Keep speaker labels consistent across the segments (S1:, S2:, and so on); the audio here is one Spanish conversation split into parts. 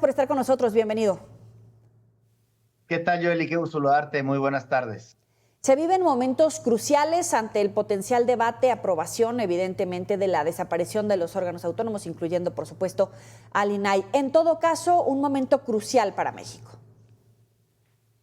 S1: por estar con nosotros, bienvenido.
S2: ¿Qué tal, Joely? Qué gusto saludarte. Muy buenas tardes.
S1: Se viven momentos cruciales ante el potencial debate, aprobación, evidentemente, de la desaparición de los órganos autónomos, incluyendo, por supuesto, al INAI. En todo caso, un momento crucial para México.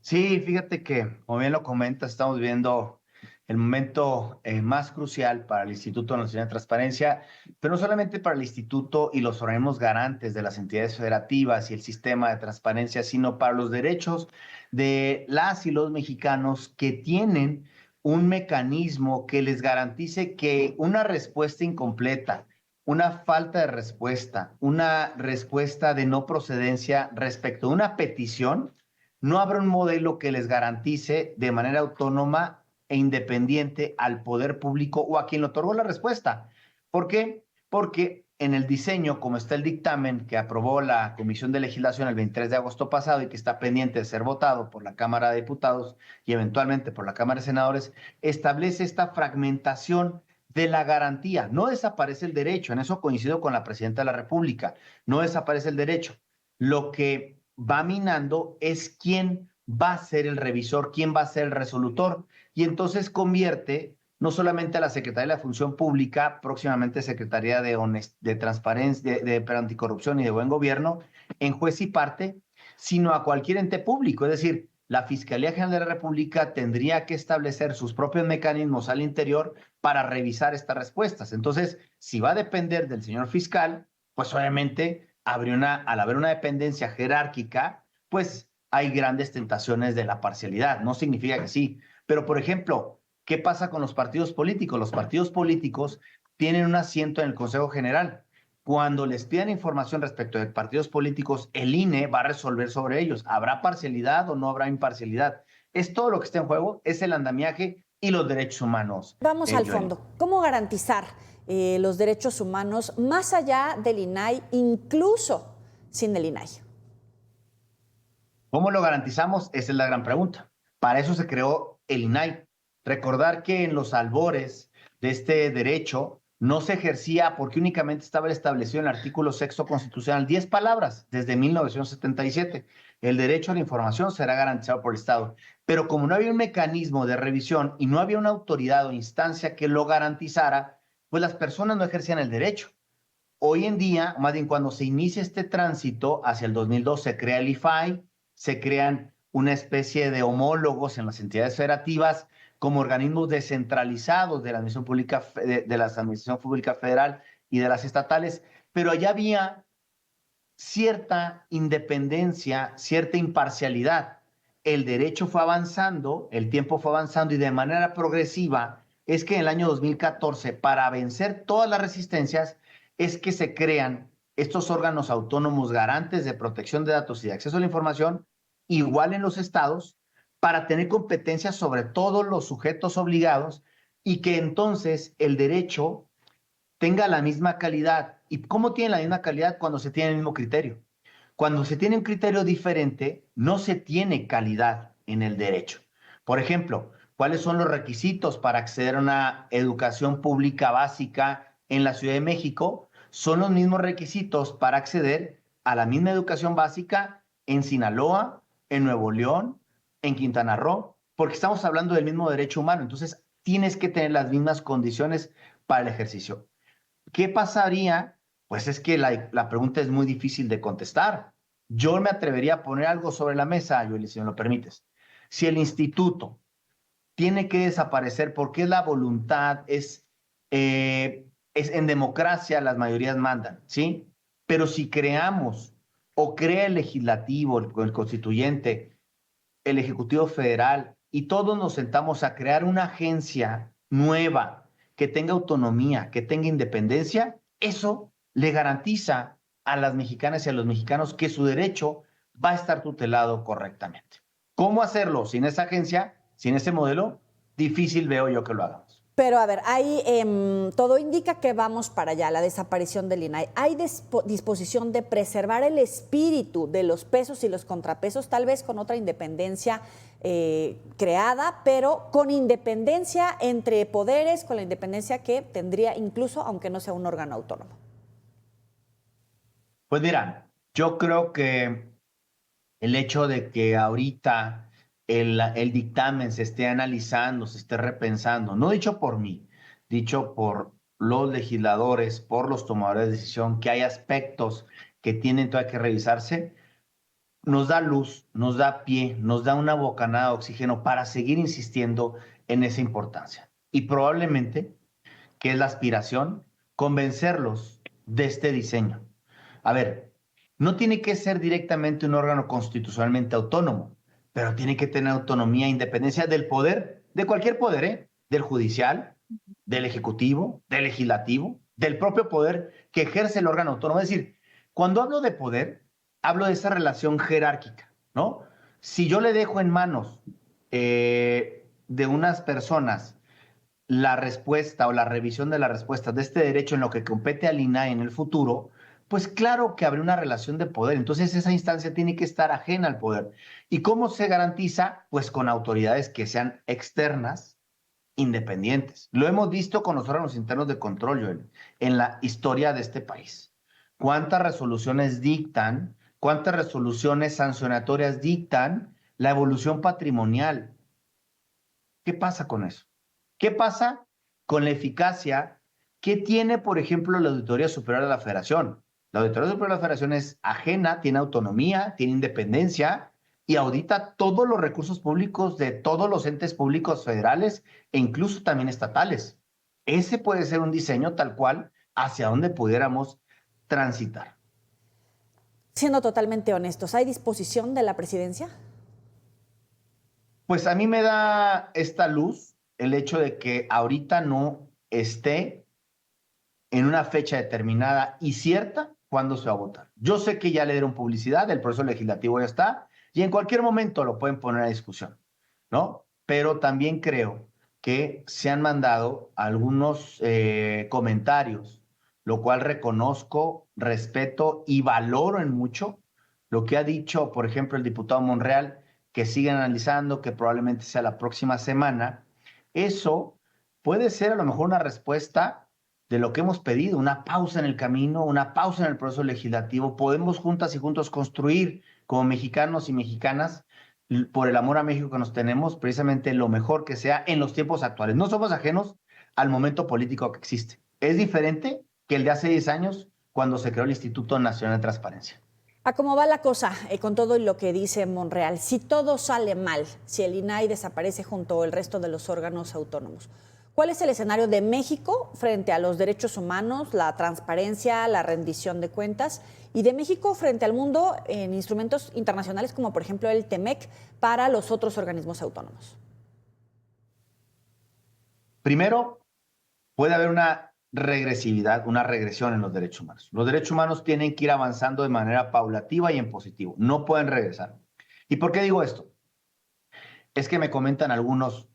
S2: Sí, fíjate que, como bien lo comentas, estamos viviendo el momento más crucial para el Instituto Nacional de Transparencia, pero no solamente para el Instituto y los organismos garantes de las entidades federativas y el sistema de transparencia, sino para los derechos de las y los mexicanos que tienen un mecanismo que les garantice que una respuesta incompleta, una falta de respuesta, una respuesta de no procedencia respecto a una petición, no habrá un modelo que les garantice de manera autónoma e independiente al poder público o a quien le otorgó la respuesta. ¿Por qué? Porque en el diseño, como está el dictamen que aprobó la Comisión de Legislación el 23 de agosto pasado y que está pendiente de ser votado por la Cámara de Diputados y eventualmente por la Cámara de Senadores, establece esta fragmentación de la garantía. No desaparece el derecho, en eso coincido con la Presidenta de la República, no desaparece el derecho. Lo que va minando es quién va a ser el revisor, quién va a ser el resolutor. Y entonces convierte no solamente a la Secretaría de la Función Pública, próximamente Secretaría de Transparencia, de Anticorrupción y de Buen Gobierno, en juez y parte, sino a cualquier ente público. Es decir, la Fiscalía General de la República tendría que establecer sus propios mecanismos al interior para revisar estas respuestas. Entonces, si va a depender del señor fiscal, pues obviamente al haber una dependencia jerárquica, pues hay grandes tentaciones de la parcialidad. No significa que sí. Pero, por ejemplo, ¿qué pasa con los partidos políticos? Los partidos políticos tienen un asiento en el Consejo General. Cuando les pidan información respecto de partidos políticos, el INE va a resolver sobre ellos. ¿Habrá parcialidad o no habrá imparcialidad? Es todo lo que está en juego, es el andamiaje y los derechos humanos.
S1: Vamos al
S2: Joely.
S1: fondo. ¿Cómo garantizar los derechos humanos más allá del INAI, incluso sin el INAI?
S2: ¿Cómo lo garantizamos? Esa es la gran pregunta. Para eso se creó el INAI. Recordar que en los albores de este derecho no se ejercía porque únicamente estaba establecido en el artículo sexto constitucional 10 palabras desde 1977. El derecho a la información será garantizado por el Estado. Pero como no había un mecanismo de revisión y no había una autoridad o instancia que lo garantizara, pues las personas no ejercían el derecho. Hoy en día, más bien cuando se inicia este tránsito hacia el 2002, se crea el IFAI, se crean una especie de homólogos en las entidades federativas como organismos descentralizados de la Administración Pública, de la Administración Pública Federal y de las estatales, pero allá había cierta independencia, cierta imparcialidad. El derecho fue avanzando, el tiempo fue avanzando y de manera progresiva es que en el año 2014, para vencer todas las resistencias, es que se crean estos órganos autónomos garantes de protección de datos y de acceso a la información, igual en los estados, para tener competencias sobre todos los sujetos obligados y que entonces el derecho tenga la misma calidad. ¿Y cómo tiene la misma calidad cuando se tiene el mismo criterio? Cuando se tiene un criterio diferente, no se tiene calidad en el derecho. Por ejemplo, ¿cuáles son los requisitos para acceder a una educación pública básica en la Ciudad de México? Son los mismos requisitos para acceder a la misma educación básica en Sinaloa, en Nuevo León, en Quintana Roo, porque estamos hablando del mismo derecho humano. Entonces, tienes que tener las mismas condiciones para el ejercicio. ¿Qué pasaría? Pues es que la pregunta es muy difícil de contestar. Yo me atrevería a poner algo sobre la mesa, Yoli, si me lo permites. Si el instituto tiene que desaparecer porque es la voluntad, es en democracia las mayorías mandan, ¿sí? Pero si creamos o crea el legislativo, el constituyente, el Ejecutivo Federal y todos nos sentamos a crear una agencia nueva que tenga autonomía, que tenga independencia, eso le garantiza a las mexicanas y a los mexicanos que su derecho va a estar tutelado correctamente. ¿Cómo hacerlo sin esa agencia, sin ese modelo? Difícil veo yo que lo hagamos.
S1: Pero a ver, todo indica que vamos para allá, la desaparición del INAI. ¿Hay disposición de preservar el espíritu de los pesos y los contrapesos, tal vez con otra independencia creada, pero con independencia entre poderes, con la independencia que tendría incluso, aunque no sea un órgano autónomo?
S2: Pues mira, Yo creo que el hecho de que ahorita el dictamen se esté analizando, se esté repensando, no dicho por mí, dicho por los legisladores, por los tomadores de decisión, que hay aspectos que tienen todavía que revisarse, nos da luz, nos da pie, nos da una bocanada de oxígeno para seguir insistiendo en esa importancia. Y probablemente, que es la aspiración, convencerlos de este diseño. A ver, no tiene que ser directamente un órgano constitucionalmente autónomo, pero tiene que tener autonomía e independencia del poder, de cualquier poder, ¿eh? Del judicial, del ejecutivo, del legislativo, del propio poder que ejerce el órgano autónomo. Es decir, cuando hablo de poder, hablo de esa relación jerárquica, ¿no? Si yo le dejo en manos de unas personas la respuesta o la revisión de la respuesta de este derecho en lo que compete al INAI en el futuro, pues claro que habría una relación de poder. Entonces esa instancia tiene que estar ajena al poder. ¿Y cómo se garantiza? Pues con autoridades que sean externas, independientes. Lo hemos visto con los órganos internos de control, Joel, en la historia de este país. ¿Cuántas resoluciones dictan? ¿Cuántas resoluciones sancionatorias dictan la evolución patrimonial? ¿Qué pasa con eso? ¿Qué pasa con la eficacia que tiene, por ejemplo, la Auditoría Superior de la Federación? La Auditoría Superior de la Federación es ajena, tiene autonomía, tiene independencia y audita todos los recursos públicos de todos los entes públicos federales e incluso también estatales. Ese puede ser un diseño tal cual hacia donde pudiéramos transitar.
S1: Siendo totalmente honestos, ¿hay disposición de la presidencia?
S2: Pues a mí me da esta luz el hecho de que ahorita no esté en una fecha determinada y cierta cuándo se va a votar. Yo sé que ya le dieron publicidad, el proceso legislativo ya está, y en cualquier momento lo pueden poner a discusión, ¿no? Pero también creo que se han mandado algunos comentarios, lo cual reconozco, respeto y valoro en mucho lo que ha dicho, por ejemplo, el diputado Monreal, que siguen analizando, que probablemente sea la próxima semana. Eso puede ser a lo mejor una respuesta de lo que hemos pedido, una pausa en el camino, una pausa en el proceso legislativo. Podemos juntas y juntos construir como mexicanos y mexicanas, por el amor a México que nos tenemos, precisamente lo mejor que sea en los tiempos actuales. No somos ajenos al momento político que existe. Es diferente que el de hace 10 años, cuando se creó el Instituto Nacional de Transparencia.
S1: ¿A cómo va la cosa con todo lo que dice Monreal? Si todo sale mal, si el INAI desaparece junto al resto de los órganos autónomos, ¿cuál es el escenario de México frente a los derechos humanos, la transparencia, la rendición de cuentas, y de México frente al mundo en instrumentos internacionales como por ejemplo el TEMEC para los otros organismos autónomos?
S2: Primero, puede haber una regresividad, una regresión en los derechos humanos. Los derechos humanos tienen que ir avanzando de manera paulativa y en positivo. No pueden regresar. ¿Y por qué digo esto? Es que me comentan algunos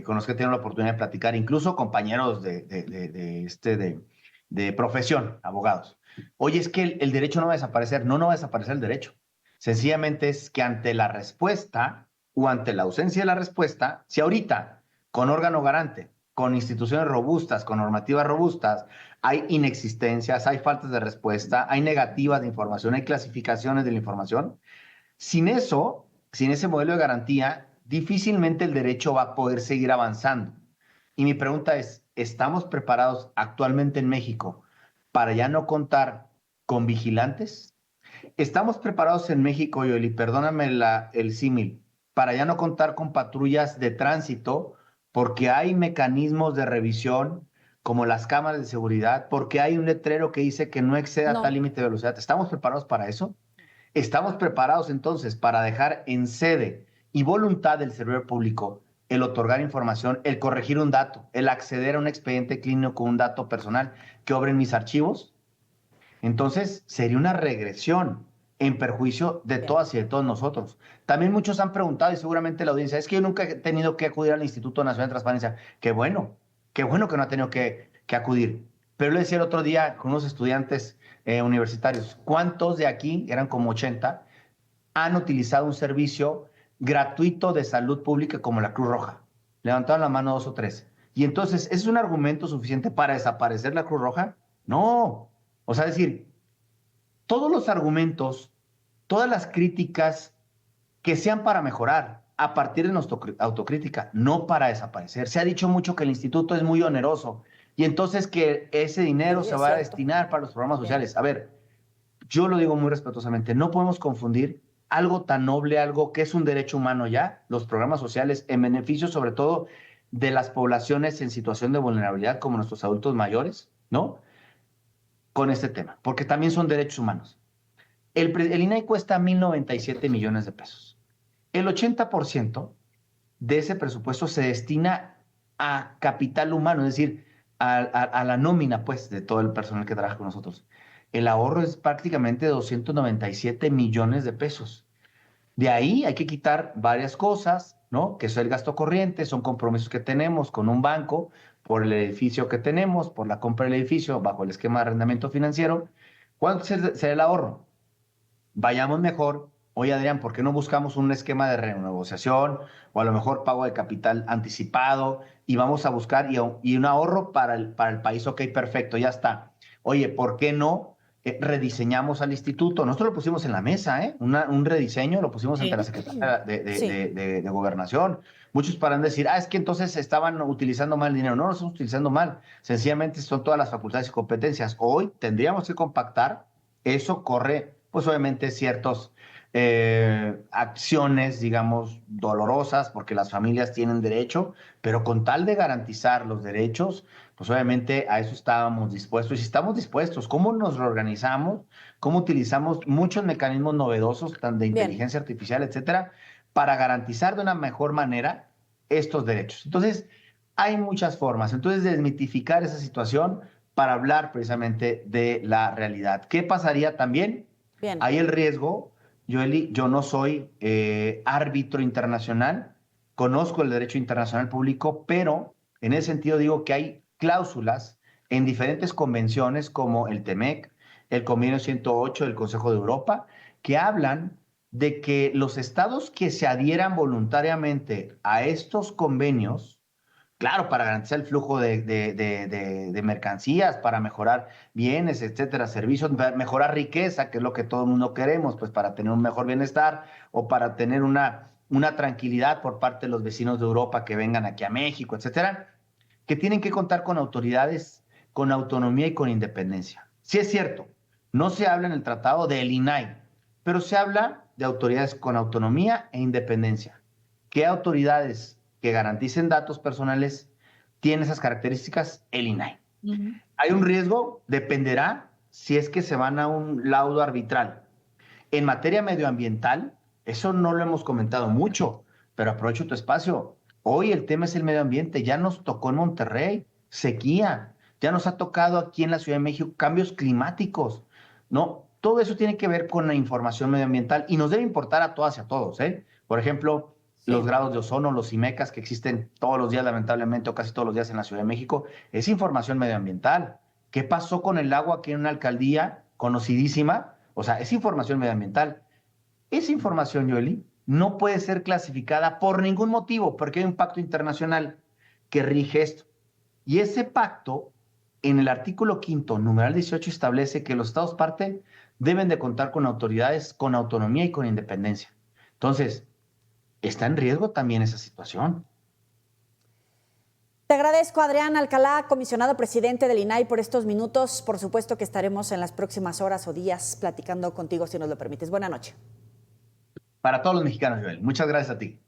S2: con los que tengo la oportunidad de platicar, incluso compañeros de profesión, abogados. Oye, es que el derecho no va a desaparecer. No, no va a desaparecer el derecho. Sencillamente es que ante la respuesta o ante la ausencia de la respuesta, si ahorita con órgano garante, con instituciones robustas, con normativas robustas, hay inexistencias, hay faltas de respuesta, hay negativas de información, hay clasificaciones de la información, sin eso, sin ese modelo de garantía, difícilmente el derecho va a poder seguir avanzando. Y mi pregunta es, ¿estamos preparados actualmente en México para ya no contar con vigilantes? ¿Estamos preparados en México, Yoli, perdóname el símil, para ya no contar con patrullas de tránsito porque hay mecanismos de revisión como las cámaras de seguridad, porque hay un letrero que dice que no exceda tal
S1: No.
S2: límite de velocidad? ¿Estamos preparados para eso? ¿Estamos preparados entonces para dejar en sede y voluntad del servidor público el otorgar información, el corregir un dato, el acceder a un expediente clínico con un dato personal que obre en mis archivos? Entonces sería una regresión en perjuicio de
S1: Bien.
S2: todas y de todos nosotros. También muchos han preguntado, y seguramente la audiencia, es que yo nunca he tenido que acudir al Instituto Nacional de Transparencia. Qué bueno que no ha tenido que acudir. Pero le decía el otro día con unos estudiantes universitarios, ¿cuántos de aquí, eran como 80, han utilizado un servicio gratuito de salud pública como la Cruz Roja? Levantaron la mano dos o tres. Y entonces, ¿es un argumento suficiente para desaparecer la Cruz Roja? No. O sea, decir, todos los argumentos, todas las críticas que sean para mejorar a partir de nuestra autocrítica, no para desaparecer. Se ha dicho mucho que el instituto es muy oneroso y entonces que ese dinero
S1: Sí,
S2: se
S1: es
S2: va a
S1: cierto.
S2: destinar para los programas
S1: Bien.
S2: sociales. A ver, yo lo digo muy respetuosamente, no podemos confundir algo tan noble, algo que es un derecho humano ya, los programas sociales, en beneficio sobre todo de las poblaciones en situación de vulnerabilidad como nuestros adultos mayores, ¿no? Con este tema, porque también son derechos humanos. El INAI cuesta 1,097 millones de pesos. El 80% de ese presupuesto se destina a capital humano, es decir, a la nómina, pues, de todo el personal que trabaja con nosotros. El ahorro es prácticamente 297 millones de pesos. De ahí hay que quitar varias cosas, ¿no? Que es el gasto corriente, son compromisos que tenemos con un banco por el edificio que tenemos, por la compra del edificio bajo el esquema de arrendamiento financiero. ¿Cuánto será el ahorro? Vayamos mejor. Oye, Adrián, ¿por qué no buscamos un esquema de renegociación o a lo mejor pago de capital anticipado y vamos a buscar y un ahorro para el país? Ok, perfecto, ya está. Oye, ¿por qué no rediseñamos al instituto? Nosotros lo pusimos en la mesa, ¿eh? Un rediseño lo pusimos ante la
S3: Sí.
S2: Secretaría
S1: Sí.
S2: de Gobernación. Muchos podrán decir, es que entonces estaban utilizando mal el dinero. No lo estamos utilizando mal. Sencillamente son todas las facultades y competencias. Hoy tendríamos que compactar. Eso corre, pues obviamente, ciertas acciones, digamos, dolorosas, porque las familias tienen derecho, pero con tal de garantizar los derechos, pues obviamente a eso estábamos dispuestos. Y si estamos dispuestos, ¿cómo nos reorganizamos? ¿Cómo utilizamos muchos mecanismos novedosos, tan de
S1: Bien.
S2: inteligencia artificial, etcétera, para garantizar de una mejor manera estos derechos? Entonces, hay muchas formas. Entonces, desmitificar esa situación para hablar precisamente de la realidad. ¿Qué pasaría también?
S1: Bien.
S2: Hay el riesgo, Joely, yo no soy árbitro internacional, conozco el derecho internacional público, pero en ese sentido digo que hay cláusulas en diferentes convenciones como el TEMEC, el Convenio 108 del Consejo de Europa, que hablan de que los estados que se adhieran voluntariamente a estos convenios, claro, para garantizar el flujo de mercancías, para mejorar bienes, etcétera, servicios, mejorar riqueza, que es lo que todo el mundo queremos, pues para tener un mejor bienestar o para tener una tranquilidad por parte de los vecinos de Europa que vengan aquí a México, etcétera, que tienen que contar con autoridades con autonomía y con independencia. Sí es cierto, no se habla en el tratado del INAI, pero se habla de autoridades con autonomía e independencia. ¿Qué autoridades que garanticen datos personales tienen esas características? El INAI.
S3: Ujú.
S2: ¿Hay un riesgo? Dependerá si es que se van a un laudo arbitral. En materia medioambiental, eso no lo hemos comentado mucho, pero aprovecho tu espacio. Hoy el tema es el medio ambiente. Ya nos tocó en Monterrey, sequía. Ya nos ha tocado aquí en la Ciudad de México cambios climáticos. ¿No? Todo eso tiene que ver con la información medioambiental y nos debe importar a todas y a todos, ¿eh? Por ejemplo,
S1: Sí.
S2: los grados de ozono, los IMECAS que existen todos los días, lamentablemente, o casi todos los días en la Ciudad de México, es información medioambiental. ¿Qué pasó con el agua aquí en una alcaldía conocidísima? O sea, es información medioambiental. Esa información, Joely, no puede ser clasificada por ningún motivo, porque hay un pacto internacional que rige esto. Y ese pacto, en el artículo 5º, numeral 18, establece que los Estados parte deben de contar con autoridades con autonomía y con independencia. Entonces, está en riesgo también esa situación.
S1: Te agradezco, Adrián Alcalá, comisionado presidente del INAI, por estos minutos. Por supuesto que estaremos en las próximas horas o días platicando contigo, si nos lo permites. Buenas noches.
S2: Para todos los mexicanos, Joel. Muchas gracias a ti.